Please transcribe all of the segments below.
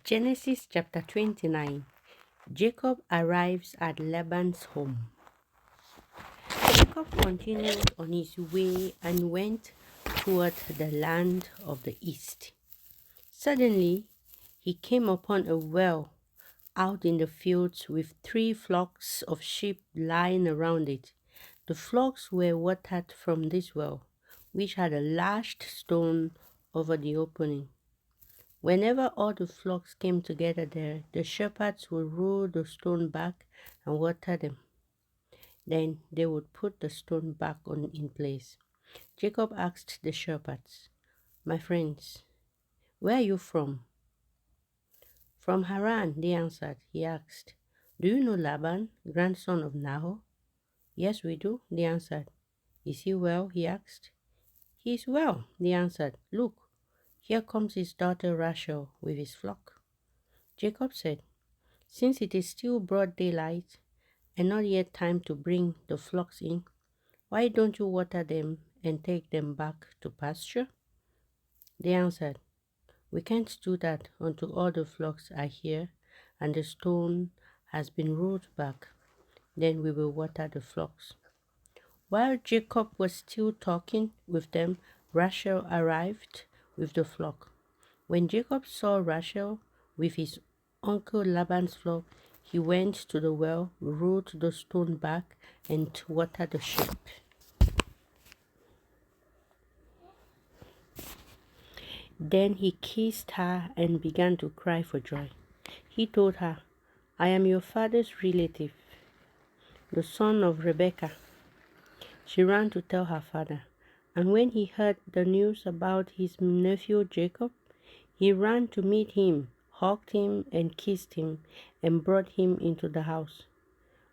Genesis chapter 29. Jacob arrives at Laban's home. Jacob continued on his way and went toward the land of the east. Suddenly, he came upon a well out in the fields with 3 flocks of sheep lying around it. The flocks were watered from this well, which had a large stone over the opening. Whenever all the flocks came together there, the shepherds would roll the stone back and water them. Then they would put the stone back in place. Jacob asked the shepherds, "My friends, where are you from?" "From Haran," they answered. He asked, "Do you know Laban, grandson of Nahor?" "Yes, we do," they answered. "Is he well?" he asked. "He is well," they answered. "Look, here comes his daughter Rachel with his flock." Jacob said, "Since it is still broad daylight and not yet time to bring the flocks in, why don't you water them and take them back to pasture?" They answered, "We can't do that until all the flocks are here and the stone has been rolled back. Then we will water the flocks." While Jacob was still talking with them, Rachel arrived with the flock. When Jacob saw Rachel with his uncle Laban's flock, he went to the well, rolled the stone back, and watered the sheep. Then he kissed her and began to cry for joy. He told her, "I am your father's relative, the son of Rebekah." She ran to tell her father, and when he heard the news about his nephew Jacob, he ran to meet him, hugged him and kissed him, and brought him into the house.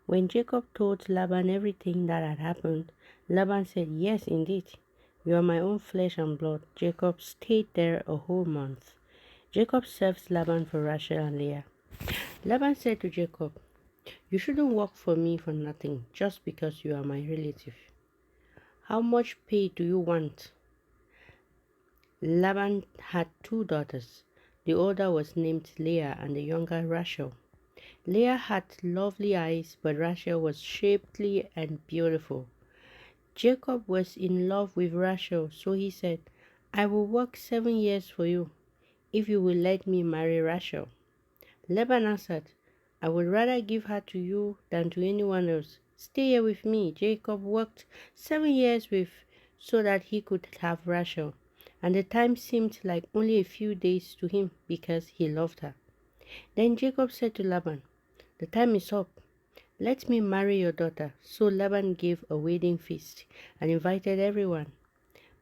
When Jacob told Laban everything that had happened, Laban said, "Yes, indeed, you are my own flesh and blood." Jacob stayed there a whole month. Jacob served Laban for Rachel and Leah. Laban said to Jacob, "You shouldn't work for me for nothing just because you are my relative. How much pay do you want?" Laban had 2 daughters. The older was named Leah and the younger Rachel. Leah had lovely eyes, but Rachel was shapely and beautiful. Jacob was in love with Rachel, so he said, "I will work 7 years for you, if you will let me marry Rachel." Laban answered, "I would rather give her to you than to anyone else. Stay here with me." Jacob worked 7 years so that he could have Rachel, and the time seemed like only a few days to him because he loved her. Then Jacob said to Laban, "The time is up. Let me marry your daughter." So Laban gave a wedding feast and invited everyone.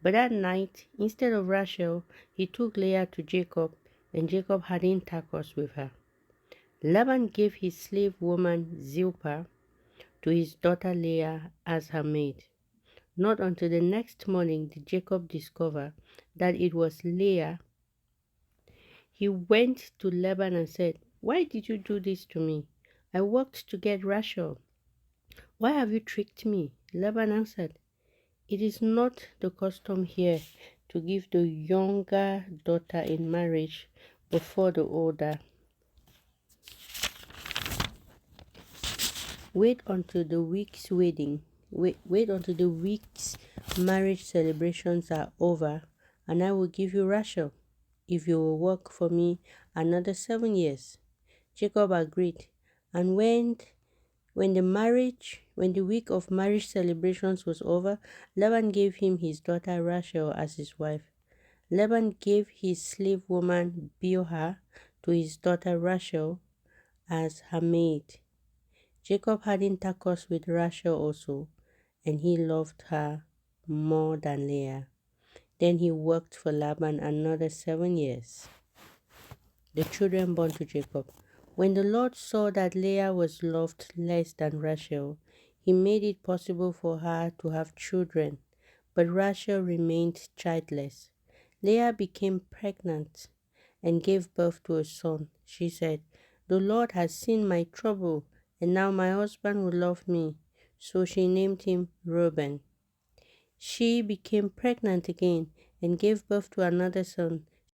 But that night, instead of Rachel, he took Leah to Jacob, and Jacob had intercourse with her. Laban gave his slave woman Zilpah to his daughter Leah as her maid. Not until the next morning did Jacob discover that it was Leah. He went to Laban and said, "Why did you do this to me? I worked to get Rachel. Why have you tricked me?" Laban answered, "It is not the custom here to give the younger daughter in marriage before the older. Wait until the week's marriage celebrations are over, and I will give you Rachel, if you will work for me another 7 years." Jacob agreed, and when the week of marriage celebrations was over, Laban gave him his daughter Rachel as his wife. Laban gave his slave woman Bilhah to his daughter Rachel as her maid. Jacob had intercourse with Rachel also, and he loved her more than Leah. Then he worked for Laban another 7 years. The children born to Jacob. When the Lord saw that Leah was loved less than Rachel, he made it possible for her to have children, but Rachel remained childless. Leah became pregnant and gave birth to a son. She said, "The Lord has seen my trouble, and now my husband will love me." So she named him Reuben. She became pregnant again and gave birth to another son.